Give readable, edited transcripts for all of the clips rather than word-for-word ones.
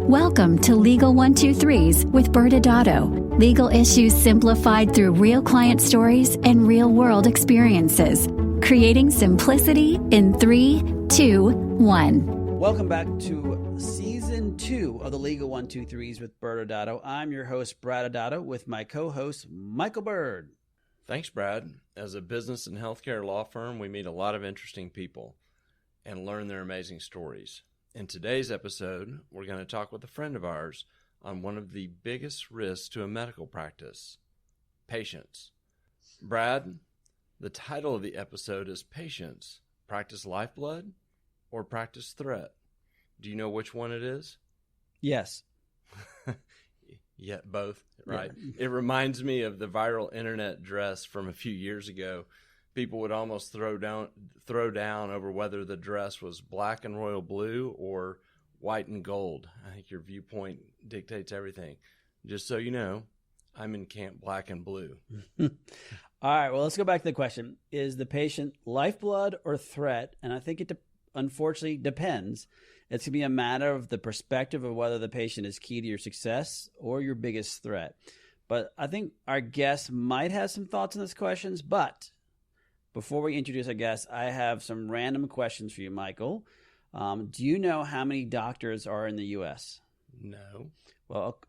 Welcome to Legal 123s with ByrdAdatto. Legal issues simplified through real client stories and real-world experiences. Creating simplicity in 3, 2, 1. Welcome back to Season 2 of the Legal 123s with ByrdAdatto. I'm your host, ByrdAdatto, with my co-host, Michael Byrd. Thanks, Brad. As a business and healthcare law firm, we meet a lot of interesting people and learn their amazing stories. In today's episode, we're going to talk with a friend of ours on one of the biggest risks to a medical practice, patients. Brad, the title of the episode is Patients, Practice Lifeblood or Practice Threat? Do you know which one it is? Yes. Yeah, both, right? Yeah. It reminds me of the viral internet dress from a few years ago. People would almost throw down over whether the dress was black and royal blue or white and gold. I think your viewpoint dictates everything. Just so you know, I'm in camp black and blue. All right, well, let's go back to the question. Is the patient lifeblood or threat? And I think it unfortunately depends. It's going to be a matter of the perspective of whether the patient is key to your success or your biggest threat. But I think our guest might have some thoughts on these questions, but before we introduce our guest, I have some random questions for you, Michael. Do you know how many doctors are in the U.S.? No. Well,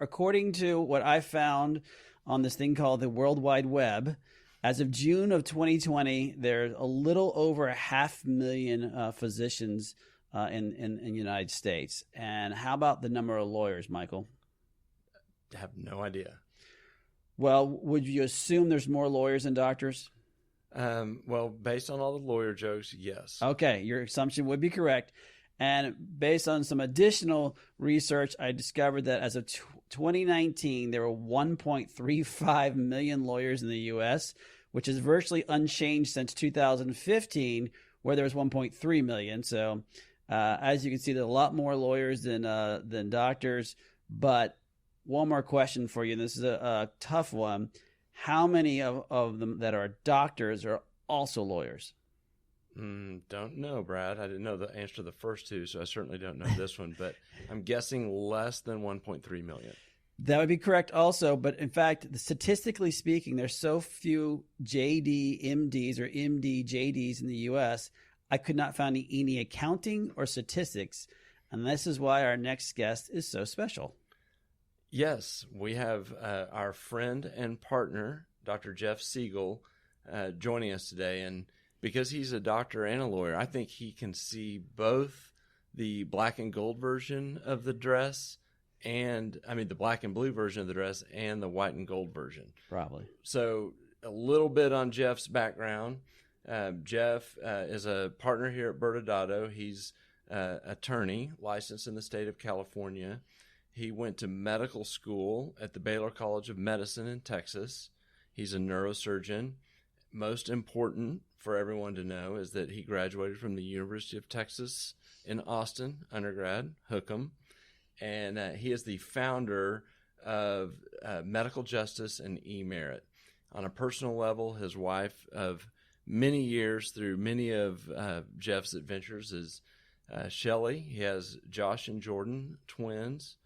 according to what I found on this thing called the World Wide Web, as of June of 2020, there's a little over 500,000 physicians in the United States. And how about the number of lawyers, Michael? I have no idea. Well, would you assume there's more lawyers than doctors? Well, based on all the lawyer jokes, yes. Okay, your assumption would be correct. And based on some additional research, I discovered that as of 2019, there were 1.35 million lawyers in the U.S., which is virtually unchanged since 2015, where there was 1.3 million. So as you can see, there's a lot more lawyers than doctors. But one more question for you, and this is a tough one. How many of them that are doctors are also lawyers? Don't know, Brad. I didn't know the answer to the first two, so I certainly don't know this one, but I'm guessing less than 1.3 million. That would be correct also, but in fact, statistically speaking, there's so few JD MDs or MD JDs in the U.S., I could not find any accounting or statistics, and this is why our next guest is so special. Yes, we have our friend and partner, Dr. Jeff Segal, joining us today. And because he's a doctor and a lawyer, I think he can see both the black and gold version of the dress the black and blue version of the dress and the white and gold version. Probably. So a little bit on Jeff's background. Jeff is a partner here at ByrdAdatto. He's an attorney licensed in the state of California. He went to medical school at the Baylor College of Medicine in Texas. He's a neurosurgeon. Most important for everyone to know is that he graduated from the University of Texas in Austin, undergrad, Hookham. And he is the founder of Medical Justice and eMerit. On a personal level, his wife of many years through many of Jeff's adventures is Shelley. He has Josh and Jordan, twins.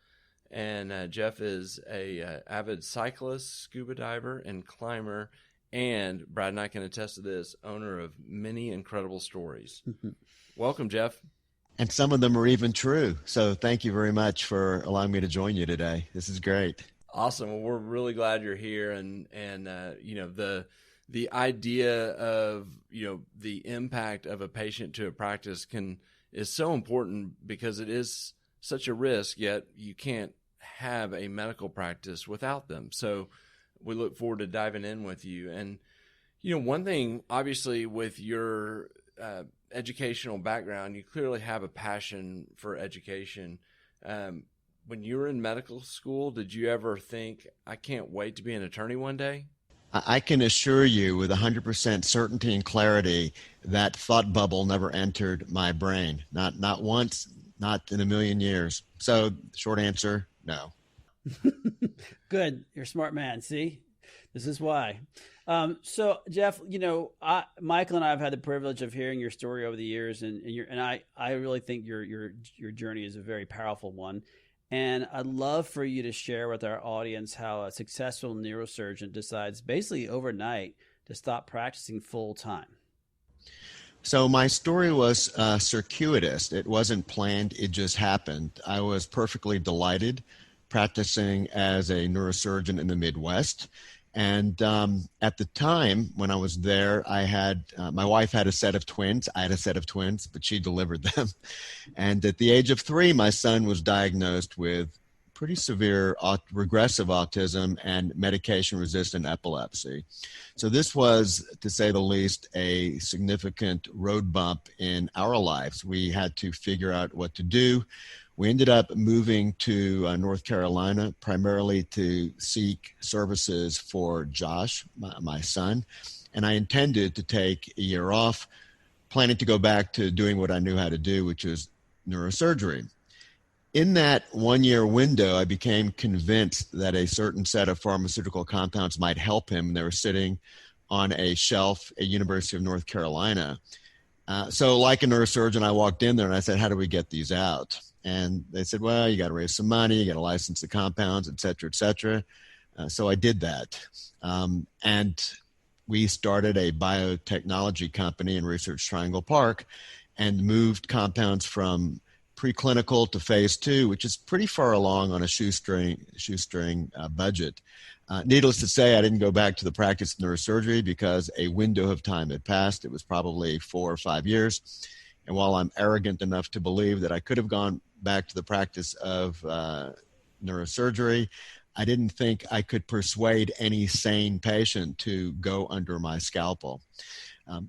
And Jeff is a avid cyclist, scuba diver, and climber. And Brad and I can attest to this, owner of many incredible stories. Welcome, Jeff. And some of them are even true. So thank you very much for allowing me to join you today. This is great. Awesome. Well, we're really glad you're here. And the idea of, the impact of a patient to a practice is so important because it is such a risk, yet you can't have a medical practice without them. So we look forward to diving in with you. And, one thing, obviously, with your educational background, you clearly have a passion for education. When you were in medical school, did you ever think, I can't wait to be an attorney one day? I can assure you with 100% certainty and clarity that thought bubble never entered my brain. Not once, not in a million years. So short answer, no. Good. You're a smart man. See, this is why. So Jeff, Michael and I have had the privilege of hearing your story over the years, and I really think your journey is a very powerful one. And I'd love for you to share with our audience how a successful neurosurgeon decides basically overnight to stop practicing full time. So my story was circuitous. It wasn't planned. It just happened. I was perfectly delighted practicing as a neurosurgeon in the Midwest. And at the time when I was there, I had my wife had a set of twins. I had a set of twins, but she delivered them. And at the age of 3, my son was diagnosed with pretty severe regressive autism and medication-resistant epilepsy. So this was, to say the least, a significant road bump in our lives. We had to figure out what to do. We ended up moving to North Carolina, primarily to seek services for Josh, my son. And I intended to take a year off, planning to go back to doing what I knew how to do, which is neurosurgery. In that 1-year window, I became convinced that a certain set of pharmaceutical compounds might help him. They were sitting on a shelf at University of North Carolina. So like a neurosurgeon, I walked in there and I said, how do we get these out? And they said, well, you got to raise some money, you got to license the compounds, et cetera, et cetera. So I did that. And we started a biotechnology company in Research Triangle Park and moved compounds from preclinical to phase 2, which is pretty far along on a shoestring budget. Needless to say, I didn't go back to the practice of neurosurgery because a window of time had passed. It was probably 4 or 5 years. And while I'm arrogant enough to believe that I could have gone back to the practice of neurosurgery, I didn't think I could persuade any sane patient to go under my scalpel.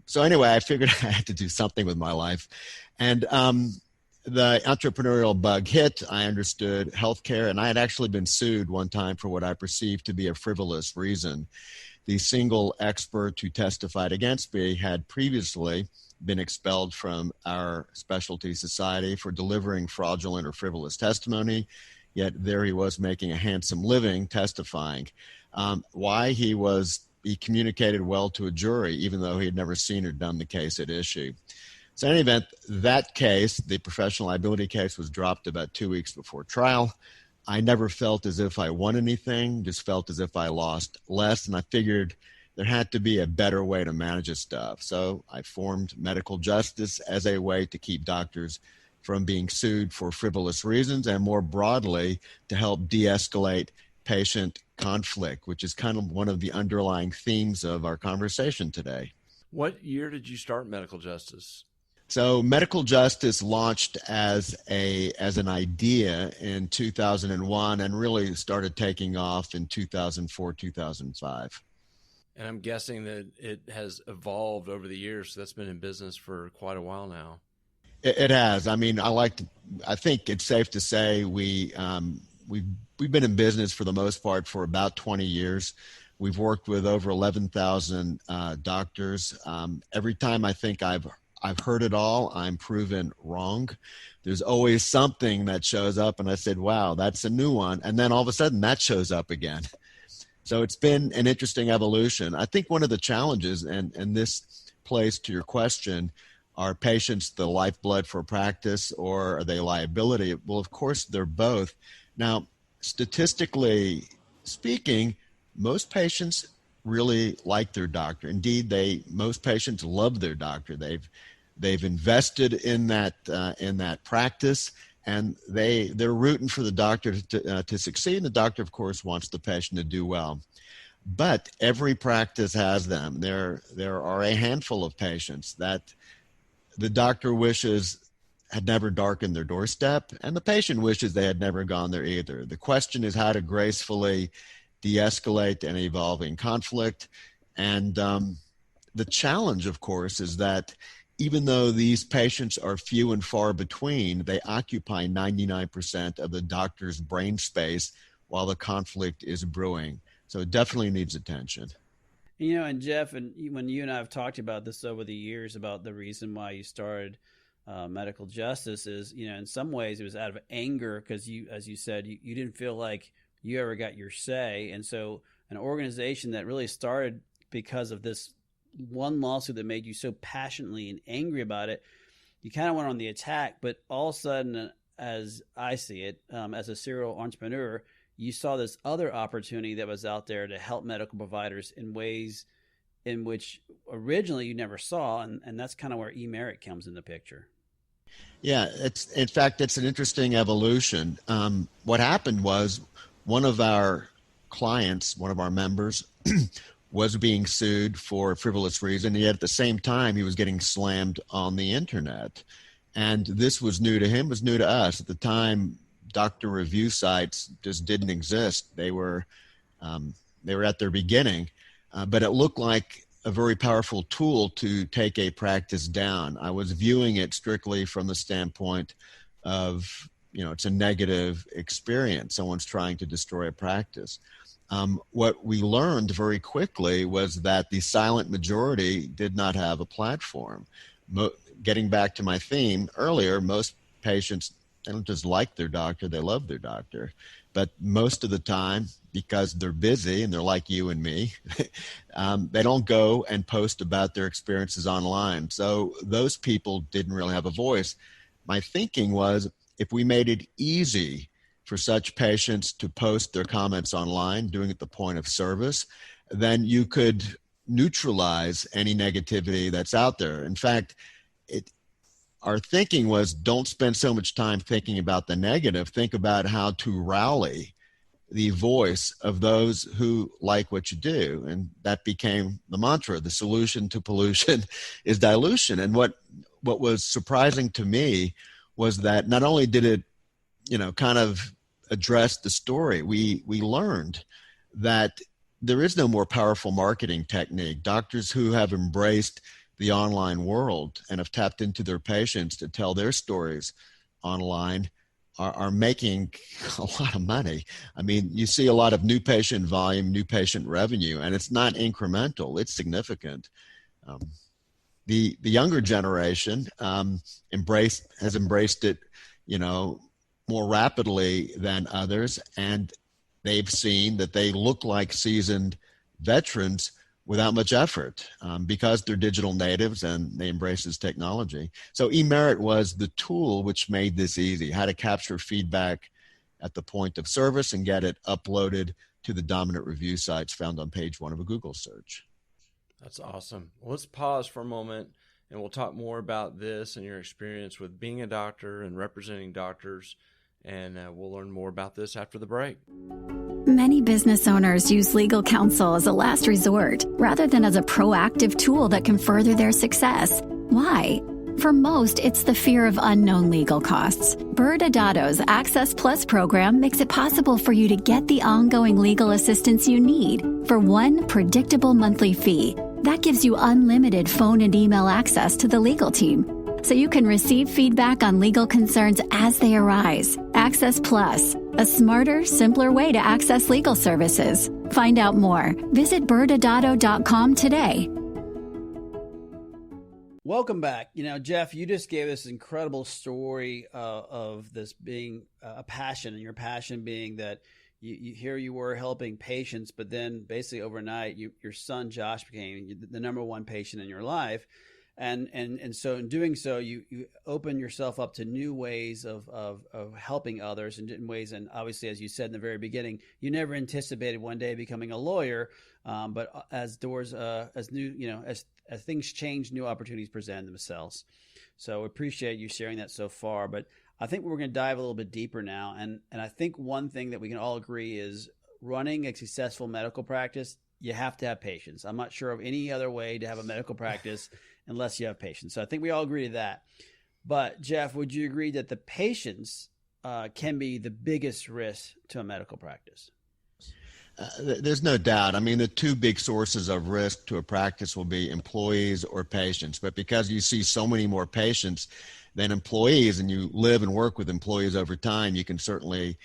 So anyway, I figured I had to do something with my life. And the entrepreneurial bug hit. I understood healthcare, and I had actually been sued one time for what I perceived to be a frivolous reason. The single expert who testified against me had previously been expelled from our specialty society for delivering fraudulent or frivolous testimony, yet there he was making a handsome living testifying. Why? He communicated well to a jury, even though he had never seen or done the case at issue. So in any event, that case, the professional liability case, was dropped about 2 weeks before trial. I never felt as if I won anything, just felt as if I lost less, and I figured there had to be a better way to manage this stuff. So I formed Medical Justice as a way to keep doctors from being sued for frivolous reasons, and more broadly, to help de-escalate patient conflict, which is kind of one of the underlying themes of our conversation today. What year did you start Medical Justice? So Medical Justice launched as an idea in 2001 and really started taking off in 2004, 2005. And I'm guessing that it has evolved over the years. So that's been in business for quite a while now. It has. I mean, I think it's safe to say we've been in business for the most part for about 20 years. We've worked with over 11,000 doctors. Every time I think I've heard it all, I'm proven wrong. There's always something that shows up, and I said, wow, that's a new one. And then all of a sudden that shows up again. So it's been an interesting evolution. I think one of the challenges, and this plays to your question, are patients the lifeblood for practice or are they liability? Well, of course, they're both. Now, statistically speaking, most patients really like their doctor. Indeed, most patients love their doctor. They've invested in that practice, and they're rooting for the doctor to succeed. And the doctor, of course, wants the patient to do well. But every practice has them. There are a handful of patients that the doctor wishes had never darkened their doorstep, and the patient wishes they had never gone there either. The question is how to gracefully de-escalate an evolving conflict. And the challenge, of course, is that even though these patients are few and far between, they occupy 99% of the doctor's brain space while the conflict is brewing. So it definitely needs attention. You know, and Jeff, and when you and I have talked about this over the years about the reason why you started Medical Justice is, you know, in some ways it was out of anger because you, as you said, you didn't feel like you ever got your say. And so an organization that really started because of this one lawsuit that made you so passionately and angry about it, you kind of went on the attack, but all of a sudden as I see it, as a serial entrepreneur, you saw this other opportunity that was out there to help medical providers in ways in which originally you never saw, and that's kind of where eMerit comes in the picture. Yeah, in fact, it's an interesting evolution. What happened was one of our clients, one of our members, was being sued for a frivolous reason, yet at the same time, he was getting slammed on the internet. And this was new to him, was new to us. At the time, doctor review sites just didn't exist. They were at their beginning, but it looked like a very powerful tool to take a practice down. I was viewing it strictly from the standpoint of, it's a negative experience. Someone's trying to destroy a practice. What we learned very quickly was that the silent majority did not have a platform. Getting back to my theme earlier, most patients, they don't just like their doctor, they love their doctor. But most of the time, because they're busy and they're like you and me, they don't go and post about their experiences online. So those people didn't really have a voice. My thinking was, if we made it easy for such patients to post their comments online, doing it at the point of service, then you could neutralize any negativity that's out there. In fact, our thinking was, don't spend so much time thinking about the negative. Think about how to rally the voice of those who like what you do. And that became the mantra. The solution to pollution is dilution. And what was surprising to me was that not only did it, kind of address the story, we learned that there is no more powerful marketing technique. Doctors who have embraced the online world and have tapped into their patients to tell their stories online are making a lot of money. I mean, you see a lot of new patient volume, new patient revenue, and it's not incremental, it's significant. The younger generation has embraced it, more rapidly than others, and they've seen that they look like seasoned veterans without much effort because they're digital natives and they embrace this technology. So eMerit was the tool which made this easy, how to capture feedback at the point of service and get it uploaded to the dominant review sites found on page 1 of a Google search. That's awesome. Well, let's pause for a moment and we'll talk more about this and your experience with being a doctor and representing doctors. And we'll learn more about this after the break. Many business owners use legal counsel as a last resort rather than as a proactive tool that can further their success. Why? For most, it's the fear of unknown legal costs. ByrdAdatto's Access Plus program makes it possible for you to get the ongoing legal assistance you need for one predictable monthly fee. That gives you unlimited phone and email access to the legal team, so you can receive feedback on legal concerns as they arise. Access Plus, a smarter, simpler way to access legal services. Find out more. Visit ByrdAdatto.com today. Welcome back. Jeff, you just gave this incredible story of this being a passion, and your passion being that here you were helping patients, but then basically overnight, your son Josh became the number one patient in your life. And so in doing so, you open yourself up to new ways of helping others in ways. And obviously, as you said in the very beginning, you never anticipated one day becoming a lawyer. But as doors, as things change, new opportunities present themselves. So appreciate you sharing that so far. But I think we're going to dive a little bit deeper now. And I think one thing that we can all agree is running a successful medical practice, you have to have patience. I'm not sure of any other way to have a medical practice unless you have patience. So I think we all agree to that. But Jeff, would you agree that the patients can be the biggest risk to a medical practice? There's no doubt. I mean, the two big sources of risk to a practice will be employees or patients. But because you see so many more patients than employees, and you live and work with employees over time, you can certainly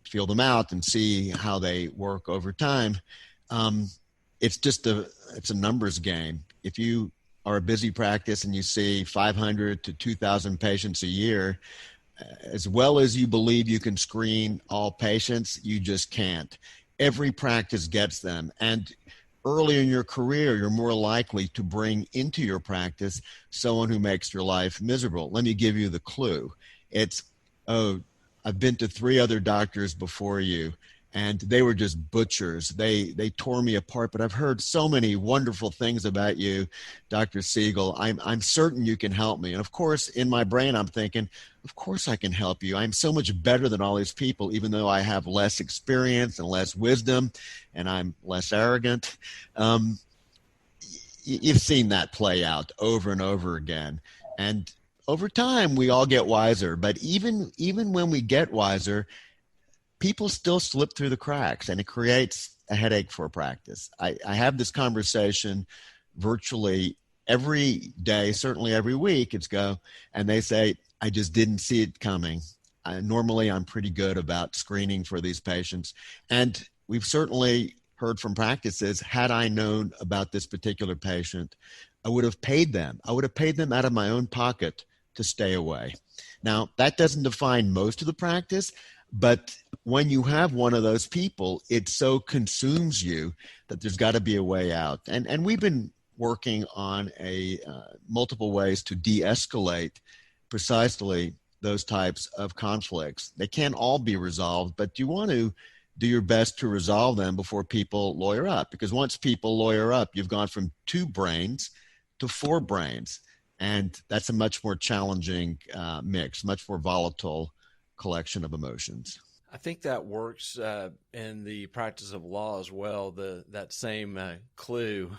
feel them out and see how they work over time. It's a numbers game. If you are a busy practice and you see 500 to 2,000 patients a year, as well as you believe you can screen all patients, you just can't. Every practice gets them. And early in your career, you're more likely to bring into your practice someone who makes your life miserable. Let me give you the clue. It's oh, I've been to 3 other doctors before you, and they were just butchers. They tore me apart, but I've heard so many wonderful things about you, Dr. Segal. I'm certain you can help me. And of course, in my brain, I'm thinking, of course I can help you. I'm so much better than all these people, even though I have less experience and less wisdom, and I'm less arrogant. You've seen that play out over and over again. And over time, we all get wiser. But even when we get wiser, people still slip through the cracks, and it creates a headache for practice. I have this conversation virtually every day, certainly every week. And they say, I just didn't see it coming. Normally, I'm pretty good about screening for these patients. And we've certainly heard from practices, had I known about this particular patient, I would have paid them. I would have paid them out of my own pocket to stay away. Now, that doesn't define most of the practice, but when you have one of those people, it so consumes you that there's got to be a way out. And we've been working on multiple ways to de-escalate precisely those types of conflicts. They can't all be resolved, but you want to do your best to resolve them before people lawyer up. Because once people lawyer up, you've gone from 2 brains to 4 brains. And that's a much more challenging mix, much more volatile collection of emotions. I think that works in the practice of law as well. That same clue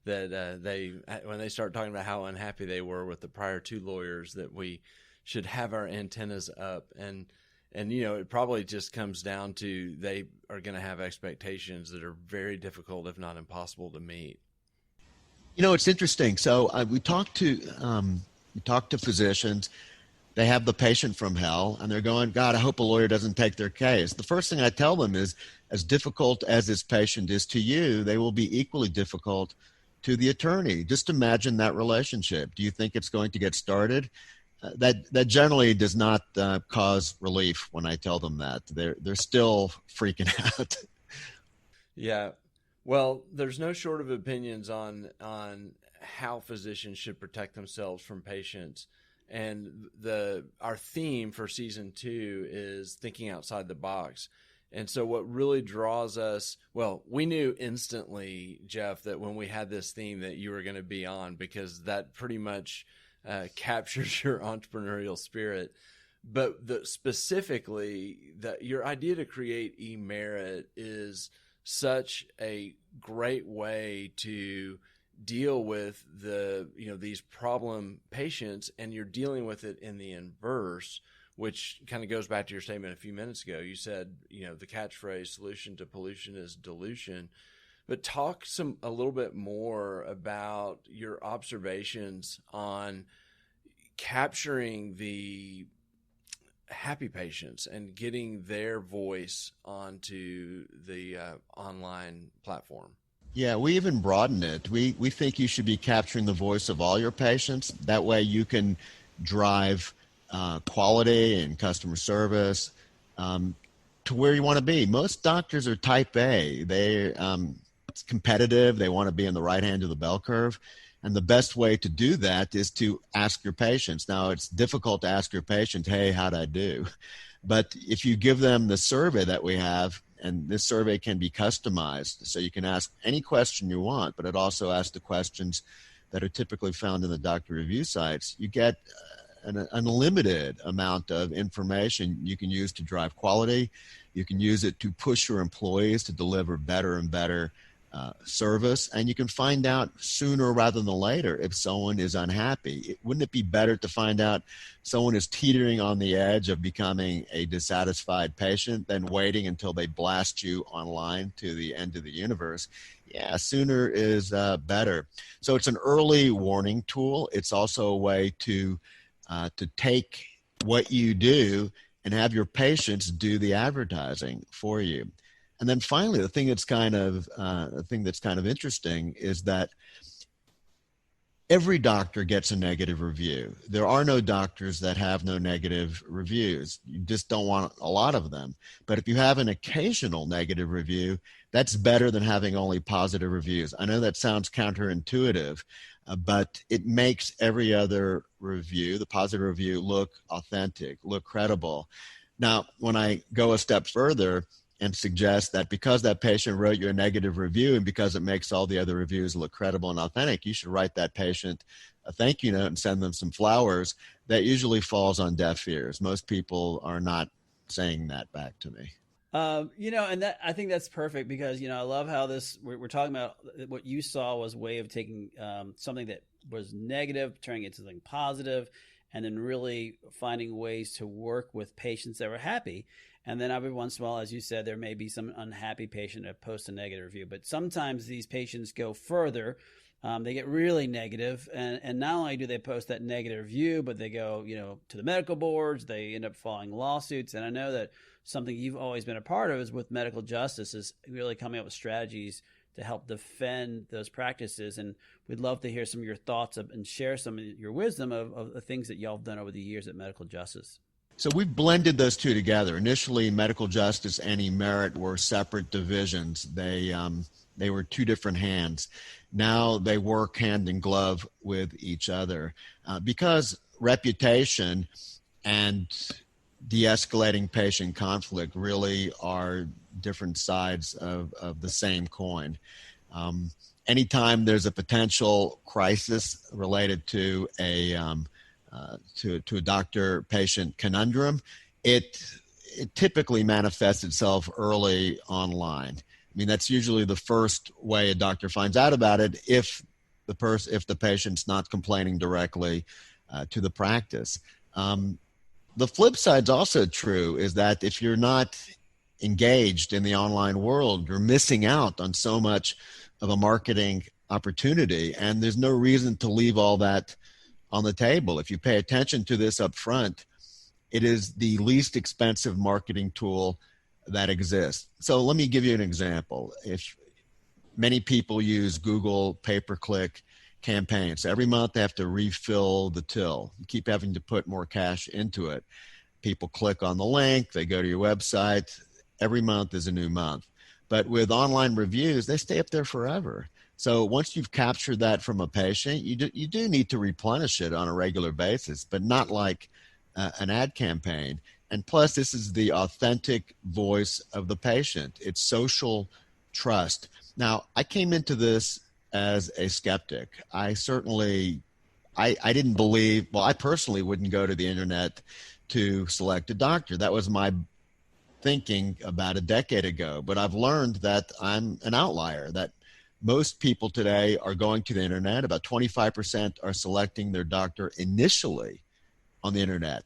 that when they start talking about how unhappy they were with the prior 2 lawyers, that we should have our antennas up. And it probably just comes down to they are going to have expectations that are very difficult, if not impossible, to meet. It's interesting. So we talk to physicians. They have the patient from hell, and they're going, God, I hope a lawyer doesn't take their case. The first thing I tell them is, as difficult as this patient is to you, they will be equally difficult to the attorney. Just imagine that relationship. Do you think it's going to get started? That generally does not cause relief when I tell them that. They're still freaking out. Yeah. Well, there's no short of opinions on how physicians should protect themselves from patients. And our theme for season 2 is thinking outside the box. And so what really draws us, well, we knew instantly, Jeff, that when we had this theme that you were going to be on, because that pretty much captures your entrepreneurial spirit. But specifically, your idea to create eMerit is such a great way to deal with these problem patients, and you're dealing with it in the inverse, which kind of goes back to your statement a few minutes ago. You said, the catchphrase, solution to pollution is dilution. But talk a little bit more about your observations on capturing the happy patients and getting their voice onto the online platform. Yeah, we even broaden it. We think you should be capturing the voice of all your patients. That way you can drive quality and customer service to where you want to be. Most doctors are type A. It's competitive. They want to be in the right hand of the bell curve. And the best way to do that is to ask your patients. Now, it's difficult to ask your patients, hey, how'd I do? But if you give them the survey that we have, and this survey can be customized, so you can ask any question you want, but it also asks the questions that are typically found in the doctor review sites, you get an unlimited amount of information you can use to drive quality. You can use it to push your employees to deliver better and better service, and you can find out sooner rather than later if someone is unhappy. Wouldn't it be better to find out someone is teetering on the edge of becoming a dissatisfied patient than waiting until they blast you online to the end of the universe? Yeah, sooner is better. So it's an early warning tool. It's also a way to take what you do and have your patients do the advertising for you. And then finally, the thing that's kind of interesting is that every doctor gets a negative review. There are no doctors that have no negative reviews. You just don't want a lot of them. But if you have an occasional negative review, that's better than having only positive reviews. I know that sounds counterintuitive, but it makes every other review, the positive review, look authentic, look credible. Now, when I go a step further and suggest that because that patient wrote you a negative review and because it makes all the other reviews look credible and authentic, you should write that patient a thank you note and send them some flowers, that usually falls on deaf ears. Most people are not saying that back to me. And that, I think that's perfect because, I love how we're talking about what you saw was a way of taking something that was negative, turning it into something positive, and then really finding ways to work with patients that were happy. And then every once in a while, as you said, there may be some unhappy patient that posts a negative review. But sometimes these patients go further. They get really negative. And not only do they post that negative review, but they go, to the medical boards. They end up filing lawsuits. And I know that something you've always been a part of is with medical justice is really coming up with strategies to help defend those practices. And we'd love to hear some of your thoughts and share some of your wisdom of the things that y'all have done over the years at medical justice. So we've blended those two together. Initially, medical justice and eMerit were separate divisions. They were two different hands. Now they work hand in glove with each other because reputation and de-escalating patient conflict really are different sides of the same coin. Anytime there's a potential crisis related to a doctor-patient conundrum, it typically manifests itself early online. I mean, that's usually the first way a doctor finds out about it if the patient's not complaining directly to the practice. The flip side's also true, is that if you're not engaged in the online world, you're missing out on so much of a marketing opportunity, and there's no reason to leave all that on the table. If you pay attention to this up front, it is the least expensive marketing tool that exists. So let me give you an example. If many people use Google pay-per-click campaigns, every month they have to refill the till. You keep having to put more cash into it. People click on the link, they go to your website. Every month is a new month. But with online reviews, they stay up there forever. So once you've captured that from a patient, you do need to replenish it on a regular basis, but not like an ad campaign. And plus, this is the authentic voice of the patient. It's social trust. Now, I came into this as a skeptic. I didn't believe, I personally wouldn't go to the internet to select a doctor. That was my thinking about a decade ago. But I've learned that I'm an outlier, that most people today are going to the internet. About 25% are selecting their doctor initially on the internet.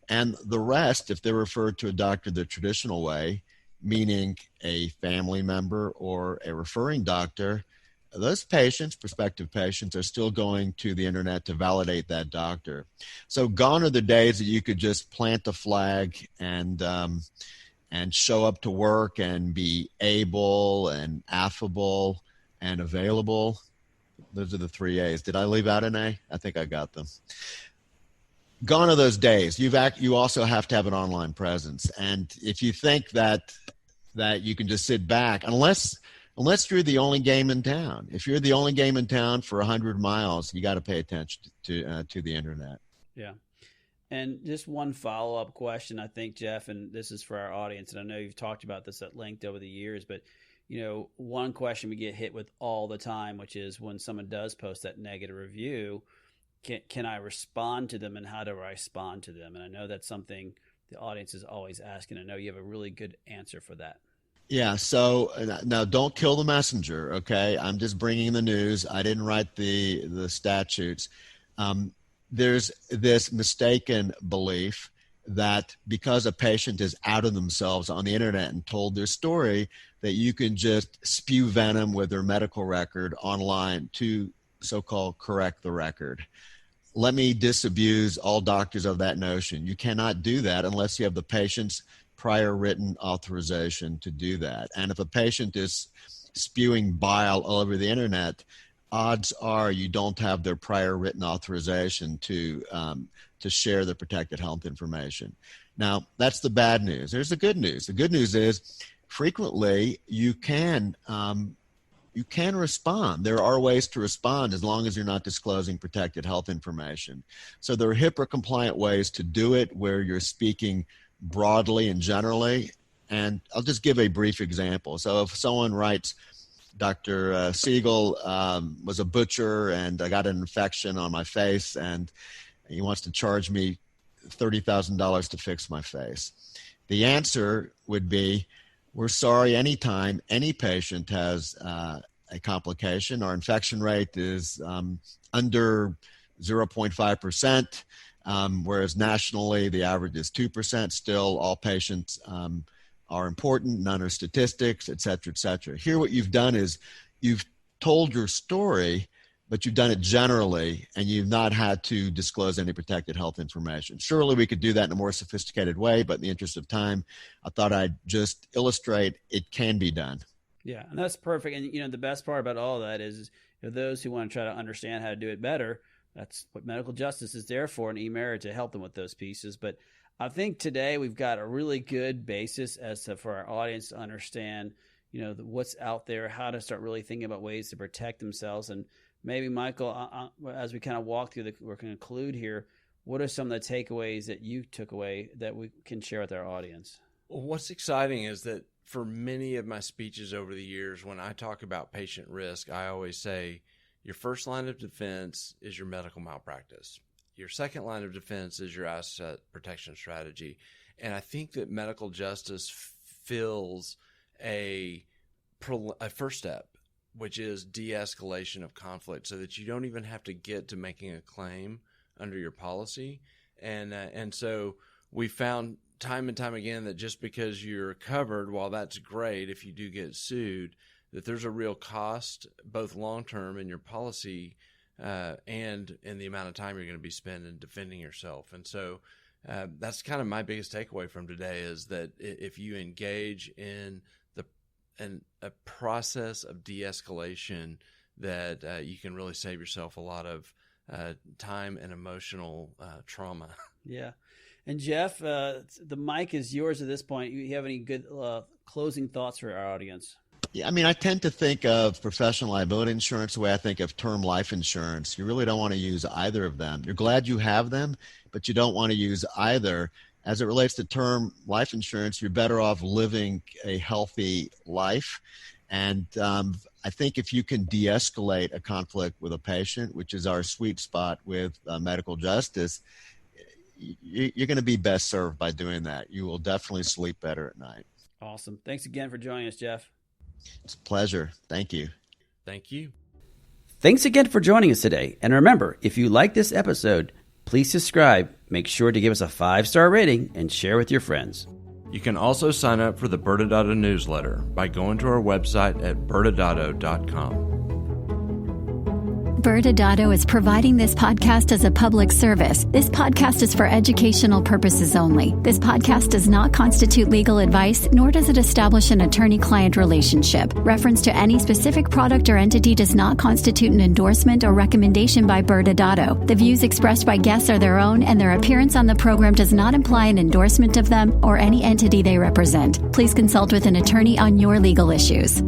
And the rest, if they're referred to a doctor the traditional way, meaning a family member or a referring doctor, those patients, prospective patients, are still going to the internet to validate that doctor. So gone are the days that you could just plant a flag and show up to work and be able and affable and available. Those are the 3 A's. Did I leave out an A? I think I got them. Gone are those days. You also have to have an online presence. And if you think that you can just sit back, unless you're the only game in town. If you're the only game in town for 100 miles, you got to pay attention to the internet. Yeah. And just one follow-up question, I think, Jeff, and this is for our audience, and I know you've talked about this at length over the years, but one question we get hit with all the time, which is when someone does post that negative review, can I respond to them, and how do I respond to them? And I know that's something the audience is always asking. I know you have a really good answer for that. Yeah, so now don't kill the messenger, okay? I'm just bringing the news. I didn't write the statutes. There's this mistaken belief that because a patient is out of themselves on the internet and told their story, that you can just spew venom with their medical record online to so-called correct the record. Let me disabuse all doctors of that notion. You cannot do that unless you have the patient's prior written authorization to do that. And if a patient is spewing bile all over the internet, odds are you don't have their prior written authorization to share the protected health information. Now, that's the bad news. There's the good news. The good news is frequently you can you can respond. There are ways to respond as long as you're not disclosing protected health information. So there are HIPAA compliant ways to do it where you're speaking broadly and generally. And I'll just give a brief example. So if someone writes, Dr. Segal was a butcher and I got an infection on my face and he wants to charge me $30,000 to fix my face. The answer would be, we're sorry, anytime any patient has a complication, our infection rate is under 0.5%, whereas nationally the average is 2%. Still, all patients are important, none are statistics, et cetera, et cetera. Here what you've done is you've told your story, but you've done it generally, and you've not had to disclose any protected health information. Surely we could do that in a more sophisticated way, but in the interest of time, I thought I'd just illustrate it can be done. Yeah, and that's perfect. And, the best part about all that is those who want to try to understand how to do it better, that's what medical justice is there for, and eMerit to help them with those pieces. But I think today we've got a really good basis for our audience to understand, what's out there, how to start really thinking about ways to protect themselves. And maybe, Michael, as we kind of walk through we're going to conclude here, what are some of the takeaways that you took away that we can share with our audience? Well, what's exciting is that for many of my speeches over the years, when I talk about patient risk, I always say your first line of defense is your medical malpractice. Your second line of defense is your asset protection strategy. And I think that medical justice fills a first step, which is de-escalation of conflict, so that you don't even have to get to making a claim under your policy. And so we found time and time again that just because you're covered, while that's great, if you do get sued, that there's a real cost, both long-term in your policy and in the amount of time you're going to be spending defending yourself. And so that's kind of my biggest takeaway from today, is that if you engage in a process of de-escalation, that you can really save yourself a lot of time and emotional trauma. Yeah. And Jeff, the mic is yours at this point. You have any good closing thoughts for our audience? Yeah, I tend to think of professional liability insurance the way I think of term life insurance. You really don't want to use either of them. You're glad you have them, but you don't want to use either. As it relates to term life insurance, you're better off living a healthy life. And I think if you can de-escalate a conflict with a patient, which is our sweet spot with medical justice, you're going to be best served by doing that. You will definitely sleep better at night. Awesome. Thanks again for joining us, Jeff. It's a pleasure. Thank you. Thank you. Thanks again for joining us today. And remember, if you like this episode, please subscribe, make sure to give us a 5-star rating, and share with your friends. You can also sign up for the ByrdAdatto newsletter by going to our website at ByrdAdatto.com. ByrdAdatto is providing this podcast as a public service. This podcast is for educational purposes only. This podcast does not constitute legal advice, nor does it establish an attorney-client relationship. Reference to any specific product or entity does not constitute an endorsement or recommendation by ByrdAdatto. The views expressed by guests are their own, and their appearance on the program does not imply an endorsement of them or any entity they represent. Please consult with an attorney on your legal issues.